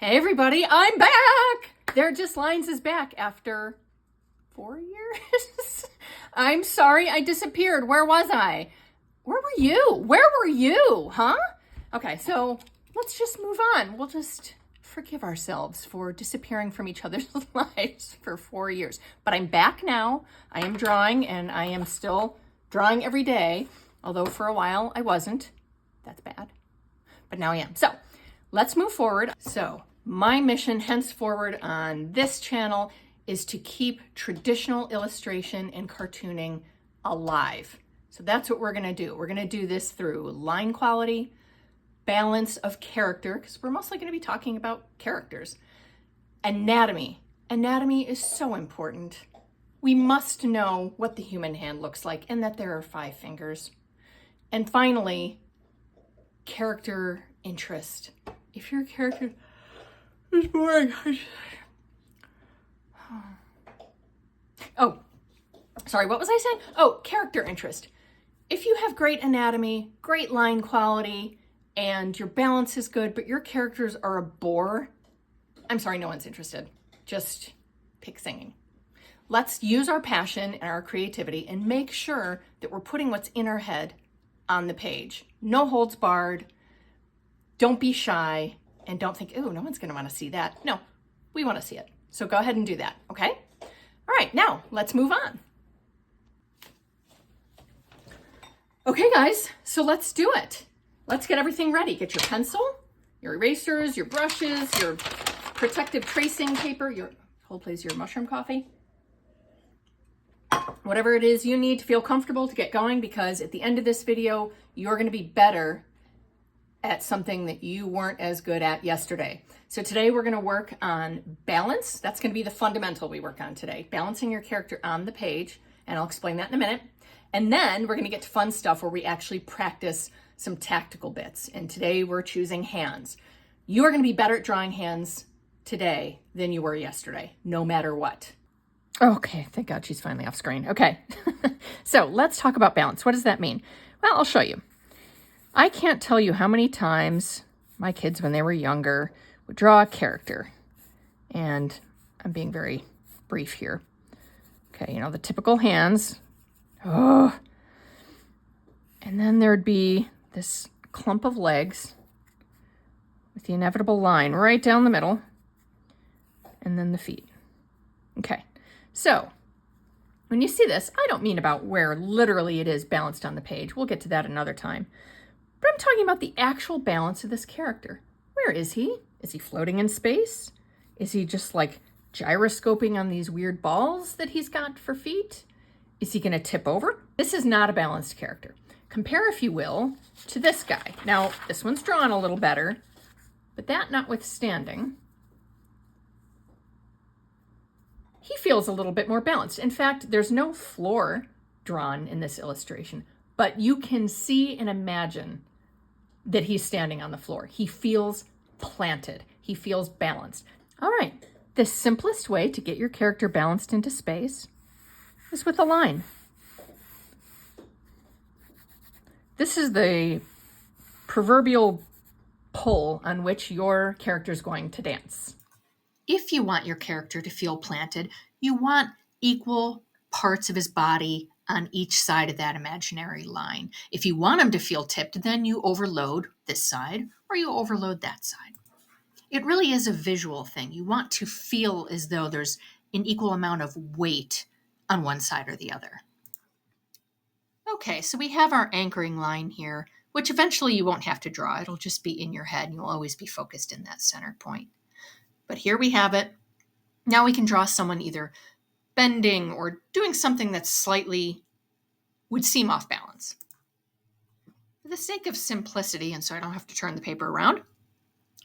Hey everybody, I'm back! They're Just Lines is back after 4 years? I'm sorry I disappeared. Where was I? Where were you? Where were you? Huh? Okay, so let's just move on. We'll just forgive ourselves for disappearing from each other's lives for 4 years. But I'm back now. I am drawing, and I am still drawing every day, although for a while I wasn't. That's bad. But now I am. So let's move forward. So my mission henceforward on this channel is to keep traditional illustration and cartooning alive. So that's what we're going to do. We're going to do this through line quality, balance of character, because we're mostly going to be talking about characters. Anatomy. Anatomy is so important. We must know what the human hand looks like and that there are 5 fingers. And finally, character interest. If your character is boring. Oh, sorry, what was I saying? Oh, character interest. If you have great anatomy, great line quality, and your balance is good, but your characters are a bore, I'm sorry, no one's interested. Just pick singing. Let's use our passion and our creativity and make sure that we're putting what's in our head on the page. No holds barred. Don't be shy, and don't think, oh, no one's going to want to see that. No, we want to see it. So go ahead and do that, okay? All right, now let's move on. Okay, guys, so let's do it. Let's get everything ready. Get your pencil, your erasers, your brushes, your protective tracing paper, hold please, your mushroom coffee. Whatever it is you need to feel comfortable to get going, because at the end of this video, you're going to be better at something that you weren't as good at yesterday. So today we're going to work on balance. That's going to be the fundamental we work on today. Balancing your character on the page, and I'll explain that in a minute. And then we're going to get to fun stuff where we actually practice some tactical bits. And today we're choosing hands. You are going to be better at drawing hands today than you were yesterday, no matter what. Okay, thank God she's finally off screen. Okay, so let's talk about balance. What does that mean? Well, I'll show you. I can't tell you how many times my kids, when they were younger, would draw a character. And I'm being very brief here. Okay, you know, the typical hands. Oh. And then there'd be this clump of legs with the inevitable line right down the middle. And then the feet. Okay, so when you see this, I don't mean about where literally it is balanced on the page. We'll get to that another time. But I'm talking about the actual balance of this character. Where is he? Is he floating in space? Is he just like gyroscoping on these weird balls that he's got for feet? Is he going to tip over? This is not a balanced character. Compare, if you will, to this guy. Now, this one's drawn a little better, but that notwithstanding, he feels a little bit more balanced. In fact, there's no floor drawn in this illustration, but you can see and imagine that he's standing on the floor. He feels planted. He feels balanced. All right, the simplest way to get your character balanced into space is with a line. This is the proverbial pole on which your character is going to dance. If you want your character to feel planted, you want equal parts of his body on each side of that imaginary line. If you want him to feel tipped, then you overload this side or you overload that side. It really is a visual thing. You want to feel as though there's an equal amount of weight on one side or the other. Okay, so we have our anchoring line here, which eventually you won't have to draw. It'll just be in your head and you'll always be focused in that center point. But here we have it. Now we can draw someone either bending or doing something that slightly would seem off balance. For the sake of simplicity, and so I don't have to turn the paper around,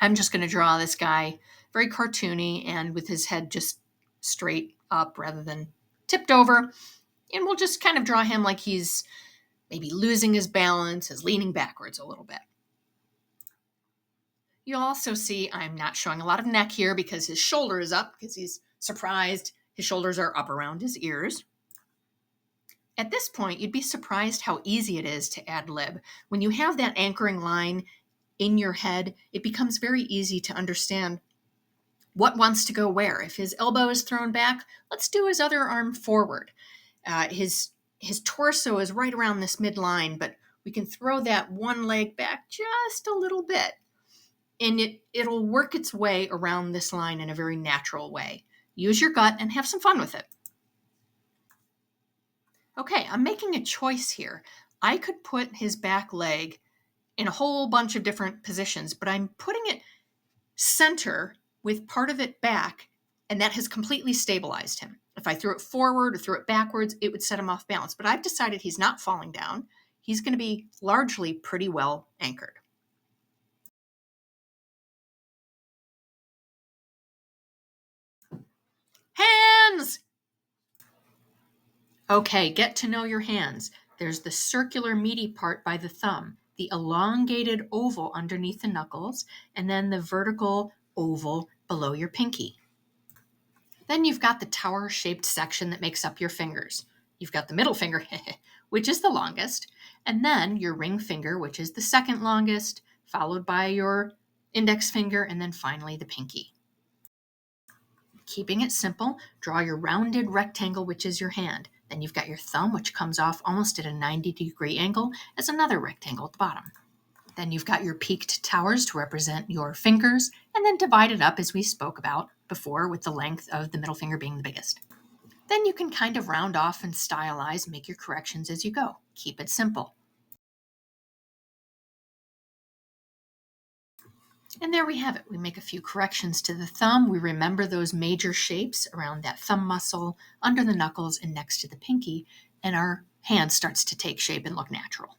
I'm just going to draw this guy very cartoony and with his head just straight up rather than tipped over. And we'll just kind of draw him like he's maybe losing his balance, is leaning backwards a little bit. You'll also see I'm not showing a lot of neck here because his shoulder is up because he's surprised. His shoulders are up around his ears. At this point, you'd be surprised how easy it is to ad lib. When you have that anchoring line in your head, it becomes very easy to understand what wants to go where. If his elbow is thrown back, let's do his other arm forward. His torso is right around this midline, but we can throw that one leg back just a little bit, and it'll work its way around this line in a very natural way. Use your gut and have some fun with it. Okay, I'm making a choice here. I could put his back leg in a whole bunch of different positions, but I'm putting it center with part of it back, and that has completely stabilized him. If I threw it forward or threw it backwards, it would set him off balance. But I've decided he's not falling down. He's going to be largely pretty well anchored. Hands! Okay, get to know your hands. There's the circular meaty part by the thumb, the elongated oval underneath the knuckles, and then the vertical oval below your pinky. Then you've got the tower-shaped section that makes up your fingers. You've got the middle finger, which is the longest, and then your ring finger, which is the second longest, followed by your index finger, and then finally the pinky. Keeping it simple, draw your rounded rectangle, which is your hand. Then you've got your thumb, which comes off almost at a 90-degree angle as another rectangle at the bottom. Then you've got your peaked towers to represent your fingers, and then divide it up as we spoke about before, with the length of the middle finger being the biggest. Then you can kind of round off and stylize, make your corrections as you go. Keep it simple. And there we have it. We make a few corrections to the thumb. We remember those major shapes around that thumb muscle, under the knuckles, and next to the pinky, and our hand starts to take shape and look natural.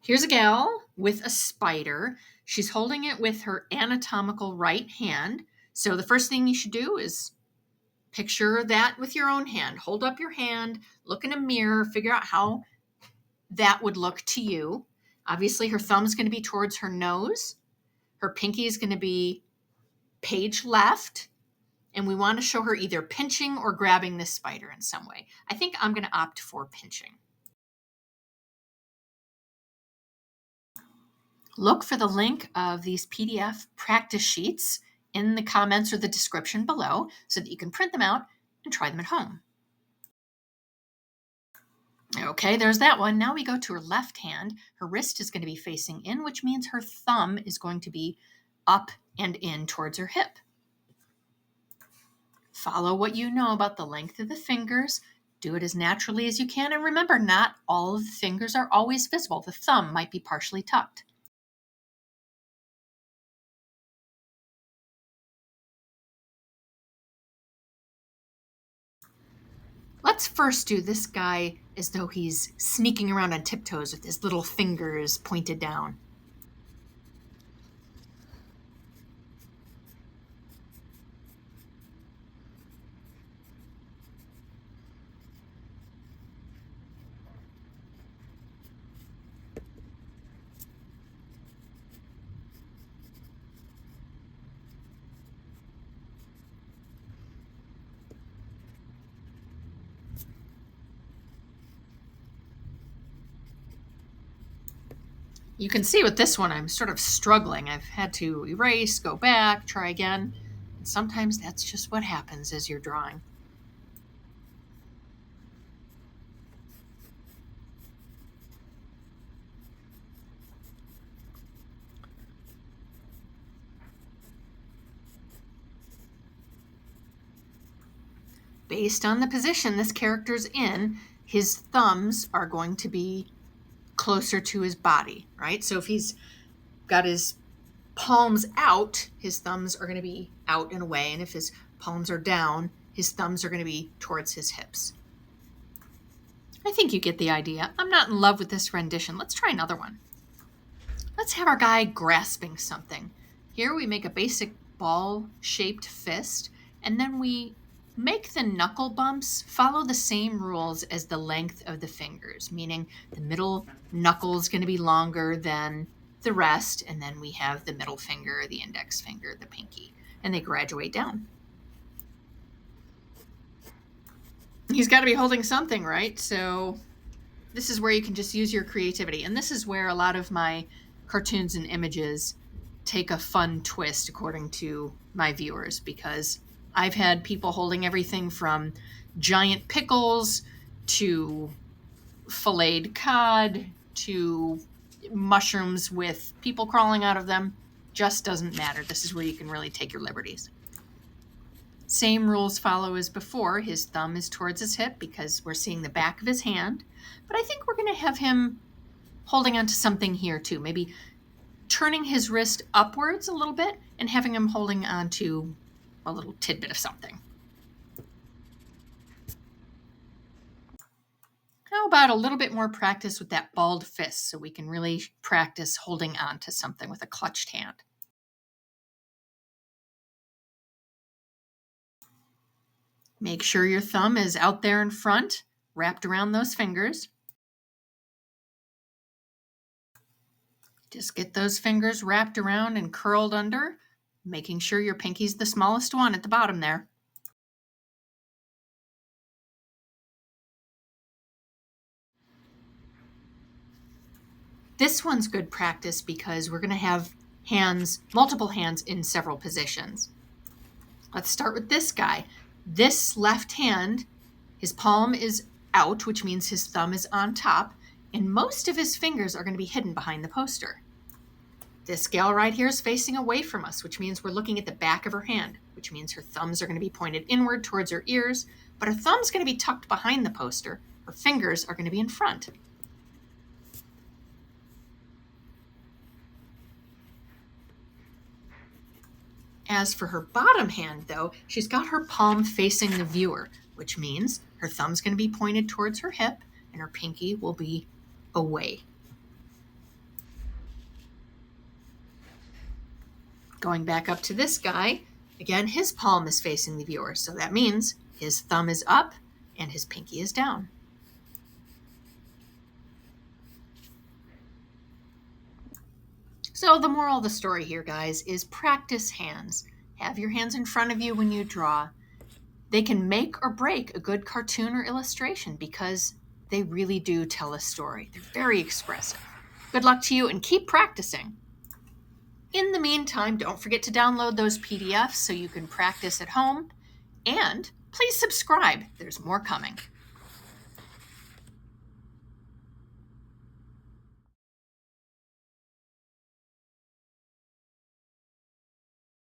Here's a gal with a spider. She's holding it with her anatomical right hand. So the first thing you should do is picture that with your own hand. Hold up your hand, look in a mirror, figure out how that would look to you. Obviously, her thumb is going to be towards her nose. Her pinky is going to be page left. And we want to show her either pinching or grabbing this spider in some way. I think I'm going to opt for pinching. Look for the link of these PDF practice sheets in the comments or the description below so that you can print them out and try them at home. Okay, there's that one. Now we go to her left hand. Her wrist is going to be facing in, which means her thumb is going to be up and in towards her hip. Follow what you know about the length of the fingers. Do it as naturally as you can. And remember, not all of the fingers are always visible. The thumb might be partially tucked. Let's first do this guy as though he's sneaking around on tiptoes with his little fingers pointed down. You can see with this one, I'm sort of struggling. I've had to erase, go back, try again. And sometimes that's just what happens as you're drawing. Based on the position this character's in, his thumbs are going to be closer to his body, right? So if he's got his palms out, his thumbs are going to be out and away. And if his palms are down, his thumbs are going to be towards his hips. I think you get the idea. I'm not in love with this rendition. Let's try another one. Let's have our guy grasping something. Here we make a basic ball-shaped fist, and then we make the knuckle bumps follow the same rules as the length of the fingers, meaning the middle knuckle is going to be longer than the rest, and then we have the middle finger, the index finger, the pinky, and they graduate down. He's got to be holding something, right? So This is where you can just use your creativity. And this is where a lot of my cartoons and images take a fun twist according to my viewers, because I've had people holding everything from giant pickles to filleted cod to mushrooms with people crawling out of them. Just doesn't matter. This is where you can really take your liberties. Same rules follow as before. His thumb is towards his hip because we're seeing the back of his hand. But I think we're going to have him holding onto something here too. Maybe turning his wrist upwards a little bit and having him holding onto a little tidbit of something. How about a little bit more practice with that balled fist so we can really practice holding on to something with a clutched hand? Make sure your thumb is out there in front, wrapped around those fingers. Just get those fingers wrapped around and curled under, making sure your pinky's the smallest one at the bottom there. This one's good practice because we're going to have multiple hands in several positions. Let's start with this guy. This left hand, his palm is out, which means his thumb is on top, and most of his fingers are going to be hidden behind the poster. This gal right here is facing away from us, which means we're looking at the back of her hand, which means her thumbs are going to be pointed inward towards her ears, but her thumb's going to be tucked behind the poster. Her fingers are going to be in front. As for her bottom hand, though, she's got her palm facing the viewer, which means her thumb's going to be pointed towards her hip and her pinky will be away. Going back up to this guy, again, his palm is facing the viewer, so that means his thumb is up and his pinky is down. So the moral of the story here, guys, is practice hands. Have your hands in front of you when you draw. They can make or break a good cartoon or illustration because they really do tell a story. They're very expressive. Good luck to you and keep practicing. In the meantime, don't forget to download those PDFs so you can practice at home. And please subscribe. There's more coming.